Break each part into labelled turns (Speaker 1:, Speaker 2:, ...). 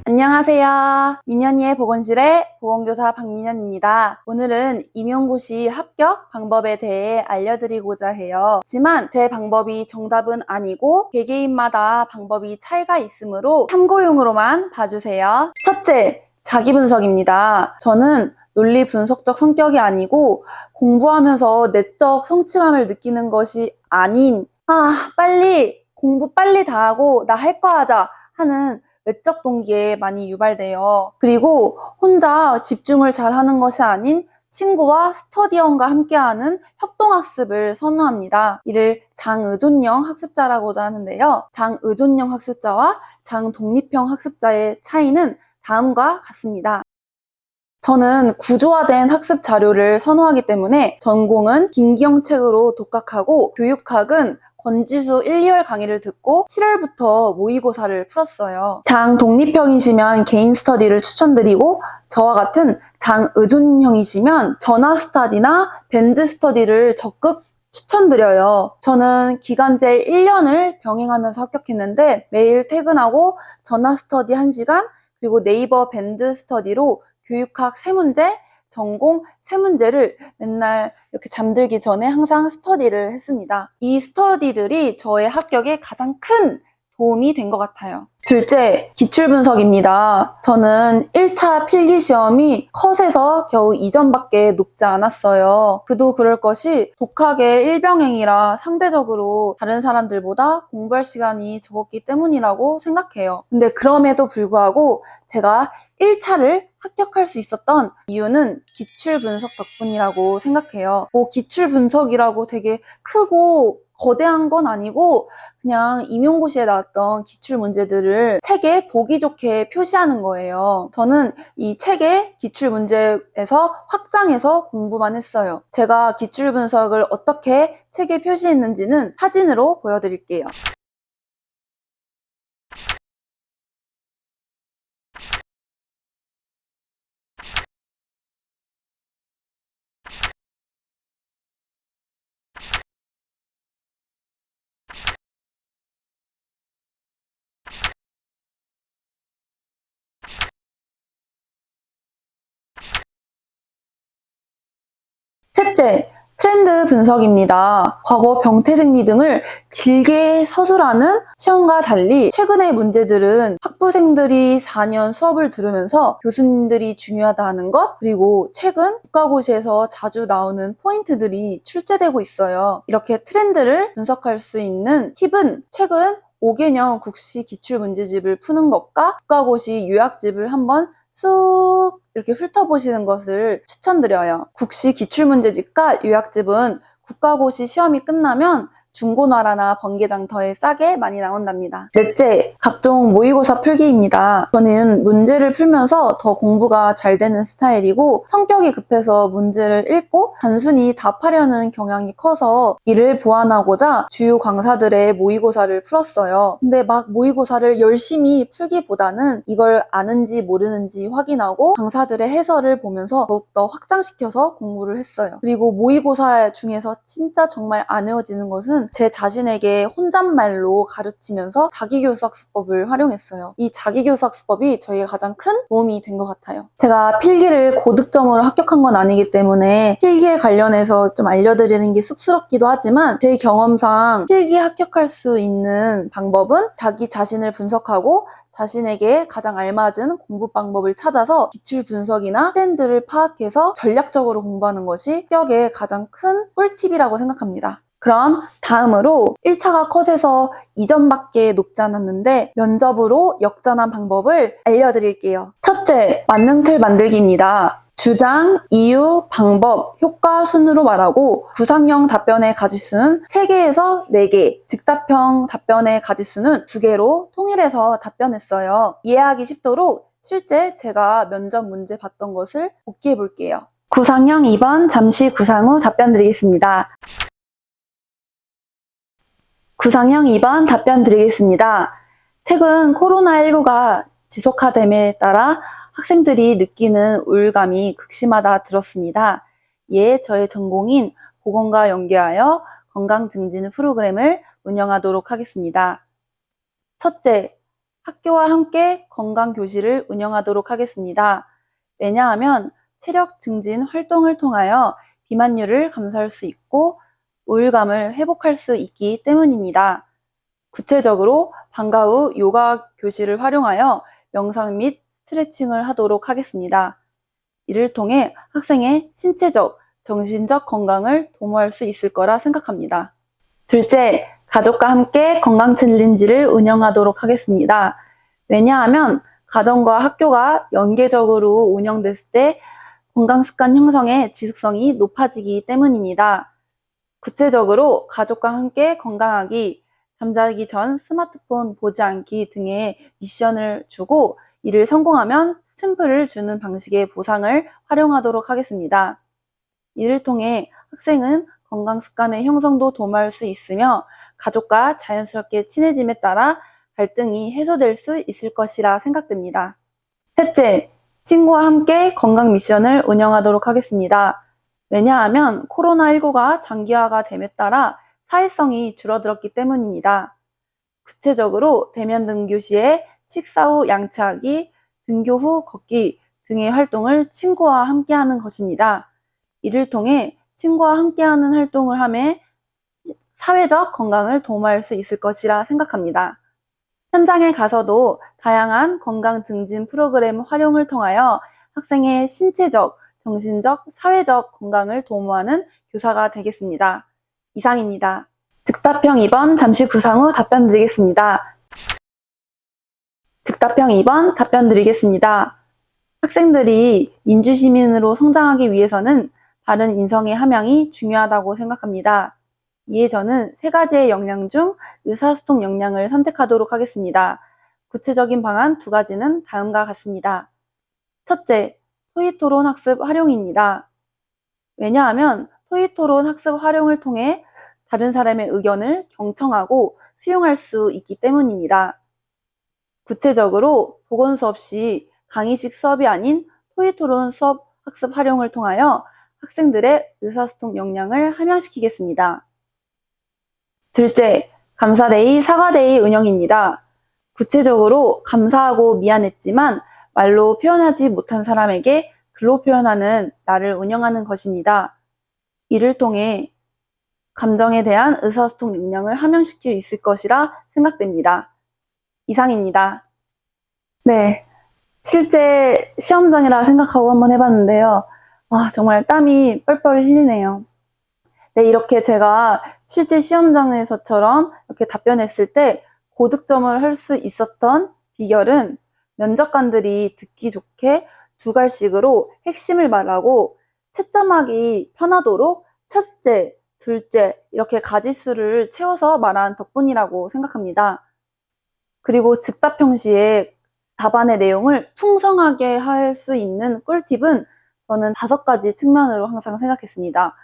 Speaker 1: 안녕하세요. 민현이의 보건실의 보건교사 박민현입니다. 오늘은 임용고시 합격 방법에 대해 알려드리고자 해요. 하지만 제 방법이 정답은 아니고 개개인마다 방법이 차이가 있으므로 참고용으로만 봐주세요. 첫째, 자기분석입니다. 저는 논리 분석적 성격이 아니고 공부하면서 내적 성취감을 느끼는 것이 아닌 공부 빨리 다 하고 나 할 거 하자 하는 외적 동기에 많이 유발돼요. 그리고 혼자 집중을 잘 하는 것이 아닌 친구와 스터디원과 함께하는 협동학습을 선호합니다. 이를 장의존형 학습자라고도 하는데요. 장의존형 학습자와 장독립형 학습자의 차이는 다음과 같습니다. 저는 구조화된 학습 자료를 선호하기 때문에 전공은 김기영 책으로 독학하고 교육학은 권지수 1, 2월 강의를 듣고 7월부터 모의고사를 풀었어요. 장독립형이시면 개인 스터디를 추천드리고 저와 같은 장의존형이시면 전화 스터디나 밴드 스터디를 적극 추천드려요. 저는 기간제 1년을 병행하면서 합격했는데 매일 퇴근하고 전화 스터디 1시간 그리고 네이버 밴드 스터디로 교육학 3문제, 전공 3문제를 맨날 이렇게 잠들기 전에 항상 스터디를 했습니다. 이 스터디들이 저의 합격에 가장 큰 도움이 된 것 같아요. 둘째, 기출분석입니다. 저는 1차 필기시험이 컷에서 겨우 2점밖에 높지 않았어요. 그도 그럴 것이 독학의 일병행이라 상대적으로 다른 사람들보다 공부할 시간이 적었기 때문이라고 생각해요. 근데 그럼에도 불구하고 제가 1차를 합격할 수 있었던 이유는 기출분석 덕분이라고 생각해요. 기출분석이라고 되게 크고 거대한 건 아니고 그냥 임용고시에 나왔던 기출 문제들을 책에 보기 좋게 표시하는 거예요. 저는 이 책의 기출 문제에서 확장해서 공부만 했어요. 제가 기출 분석을 어떻게 책에 표시했는지는 사진으로 보여드릴게요. 셋째, 트렌드 분석입니다. 과거 병태생리 등을 길게 서술하는 시험과 달리 최근의 문제들은 학부생들이 4년 수업을 들으면서 교수님들이 중요하다 하는 것, 그리고 최근 국가고시에서 자주 나오는 포인트들이 출제되고 있어요. 이렇게 트렌드를 분석할 수 있는 팁은 최근 5개년 국시 기출문제집을 푸는 것과 국가고시 요약집을 한번 쑥 이렇게 훑어보시는 것을 추천드려요. 국시 기출문제집과 요약집은 국가고시 시험이 끝나면 중고나라나 번개장터에 싸게 많이 나온답니다. 넷째, 각종 모의고사 풀기입니다. 저는 문제를 풀면서 더 공부가 잘 되는 스타일이고 성격이 급해서 문제를 읽고 단순히 답하려는 경향이 커서 이를 보완하고자 주요 강사들의 모의고사를 풀었어요. 근데 막 모의고사를 열심히 풀기보다는 이걸 아는지 모르는지 확인하고 강사들의 해설을 보면서 더욱더 확장시켜서 공부를 했어요. 그리고 모의고사 중에서 진짜 정말 안 외워지는 것은 제 자신에게 혼잣말로 가르치면서 자기교수학습법을 활용했어요. 이 자기교수학습법이 저에게 가장 큰 도움이 된 것 같아요. 제가 필기를 고득점으로 합격한 건 아니기 때문에 필기에 관련해서 좀 알려드리는 게 쑥스럽기도 하지만 제 경험상 필기에 합격할 수 있는 방법은 자기 자신을 분석하고 자신에게 가장 알맞은 공부 방법을 찾아서 기출 분석이나 트렌드를 파악해서 전략적으로 공부하는 것이 합격의 가장 큰 꿀팁이라고 생각합니다. 그럼 다음으로 1차가 컷에서 2점밖에 높지 않았는데 면접으로 역전한 방법을 알려드릴게요. 첫째, 만능틀 만들기입니다. 주장, 이유, 방법, 효과 순으로 말하고 구상형 답변의 가지수는 3개에서 4개, 즉답형 답변의 가지수는 2개로 통일해서 답변했어요. 이해하기 쉽도록 실제 제가 면접 문제 봤던 것을 복기해 볼게요. 구상형 2번 잠시 구상 후 답변 드리겠습니다. 구상형 2번 답변 드리겠습니다. 최근 코로나19가 지속화됨에 따라 학생들이 느끼는 우울감이 극심하다 들었습니다. 이에 저의 전공인 보건과 연계하여 건강 증진 프로그램을 운영하도록 하겠습니다. 첫째, 학교와 함께 건강교실을 운영하도록 하겠습니다. 왜냐하면 체력 증진 활동을 통하여 비만율을 감소할 수 있고 우울감을 회복할 수 있기 때문입니다. 구체적으로 방과 후 요가 교실을 활용하여 명상 및 스트레칭을 하도록 하겠습니다. 이를 통해 학생의 신체적, 정신적 건강을 도모할 수 있을 거라 생각합니다. 둘째, 가족과 함께 건강 챌린지를 운영하도록 하겠습니다. 왜냐하면 가정과 학교가 연계적으로 운영됐을 때 건강 습관 형성의 지속성이 높아지기 때문입니다. 구체적으로 가족과 함께 건강하기, 잠자기 전 스마트폰 보지 않기 등의 미션을 주고 이를 성공하면 스탬프를 주는 방식의 보상을 활용하도록 하겠습니다. 이를 통해 학생은 건강 습관의 형성도 도모할 수 있으며 가족과 자연스럽게 친해짐에 따라 갈등이 해소될 수 있을 것이라 생각됩니다. 셋째, 친구와 함께 건강 미션을 운영하도록 하겠습니다. 왜냐하면 코로나19가 장기화가 됨에 따라 사회성이 줄어들었기 때문입니다. 구체적으로 대면 등교 시에 식사 후 양치하기, 등교 후 걷기 등의 활동을 친구와 함께하는 것입니다. 이를 통해 친구와 함께하는 활동을 함에 사회적 건강을 도모할 수 있을 것이라 생각합니다. 현장에 가서도 다양한 건강 증진 프로그램 활용을 통하여 학생의 신체적, 정신적, 사회적 건강을 도모하는 교사가 되겠습니다. 이상입니다. 즉답형 2번 잠시 구상 후 답변 드리겠습니다. 즉답형 2번 답변 드리겠습니다. 학생들이 민주시민으로 성장하기 위해서는 바른 인성의 함양이 중요하다고 생각합니다. 이에 저는 세 가지의 역량 중 의사소통 역량을 선택하도록 하겠습니다. 구체적인 방안 두 가지는 다음과 같습니다. 첫째, 토의토론 학습 활용입니다. 왜냐하면 토의토론 학습 활용을 통해 다른 사람의 의견을 경청하고 수용할 수 있기 때문입니다. 구체적으로 보건 수업 시 강의식 수업이 아닌 토의토론 수업 학습 활용을 통하여 학생들의 의사소통 역량을 함양시키겠습니다. 둘째, 감사데이, 사과데이 운영입니다. 구체적으로 감사하고 미안했지만 말로 표현하지 못한 사람에게 글로 표현하는 날을 운영하는 것입니다. 이를 통해 감정에 대한 의사소통 역량을 함양시킬 수 있을 것이라 생각됩니다. 이상입니다. 네, 실제 시험장이라 생각하고 한번 해봤는데요. 정말 땀이 뻘뻘 흘리네요. 네, 이렇게 제가 실제 시험장에서처럼 이렇게 답변했을 때 고득점을 할 수 있었던 비결은 면접관들이 듣기 좋게 두 갈씩으로 핵심을 말하고 채점하기 편하도록 첫째, 둘째 이렇게 가지수를 채워서 말한 덕분이라고 생각합니다. 그리고 즉답형 시에 답안의 내용을 풍성하게 할 수 있는 꿀팁은 저는 5가지 측면으로 항상 생각했습니다.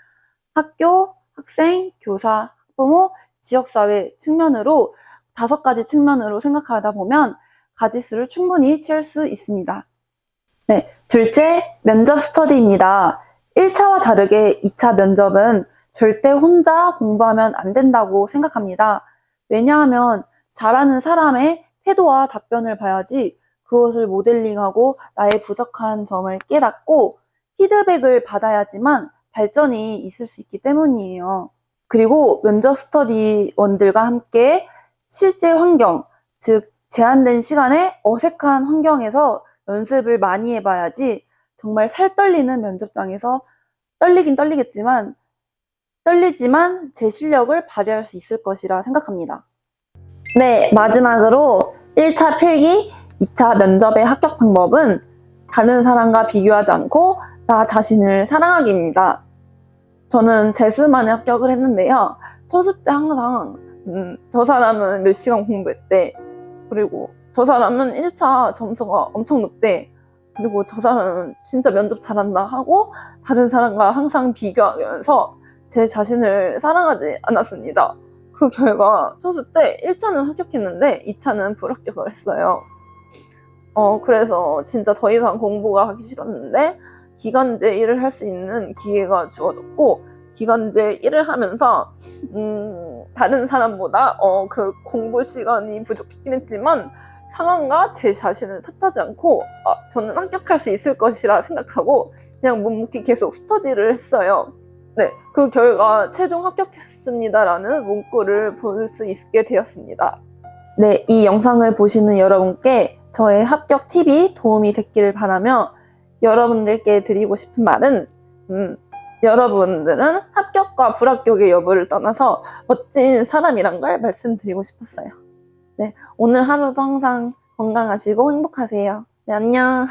Speaker 1: 학교, 학생, 교사, 학부모, 지역사회 측면으로 5가지 측면으로 생각하다 보면 가지수를 충분히 채울 수 있습니다. 네, 둘째, 면접 스터디입니다. 1차와 다르게 2차 면접은 절대 혼자 공부하면 안 된다고 생각합니다. 왜냐하면 잘하는 사람의 태도와 답변을 봐야지 그것을 모델링하고 나의 부족한 점을 깨닫고 피드백을 받아야지만 발전이 있을 수 있기 때문이에요. 그리고 면접 스터디원들과 함께 실제 환경, 즉 제한된 시간에 어색한 환경에서 연습을 많이 해봐야지 정말 살 떨리는 면접장에서 떨리긴 떨리지만 제 실력을 발휘할 수 있을 것이라 생각합니다. 네, 마지막으로 1차 필기, 2차 면접의 합격 방법은 다른 사람과 비교하지 않고 나 자신을 사랑하기입니다. 저는 재수만에 합격을 했는데요. 서수 때 항상 저 사람은 몇 시간 공부했대. 그리고 저 사람은 1차 점수가 엄청 높대. 그리고 저 사람은 진짜 면접 잘한다 하고 다른 사람과 항상 비교하면서 제 자신을 사랑하지 않았습니다. 그 결과 서수 때 1차는 합격했는데 2차는 불합격을 했어요. 그래서 진짜 더 이상 공부가 하기 싫었는데 기간제 일을 할 수 있는 기회가 주어졌고
Speaker 2: 기간제 일을 하면서 다른 사람보다 그 공부 시간이 부족했긴 했지만 상황과 제 자신을 탓하지 않고 저는 합격할 수 있을 것이라 생각하고 그냥 묵묵히 계속 스터디를 했어요. 네, 그 결과 최종 합격했습니다라는 문구를 볼 수 있게 되었습니다.
Speaker 1: 네, 이 영상을 보시는 여러분께 저의 합격 팁이 도움이 됐기를 바라며 여러분들께 드리고 싶은 말은 여러분들은 합격과 불합격의 여부를 떠나서 멋진 사람이란 걸 말씀드리고 싶었어요. 네, 오늘 하루도 항상 건강하시고 행복하세요. 네, 안녕.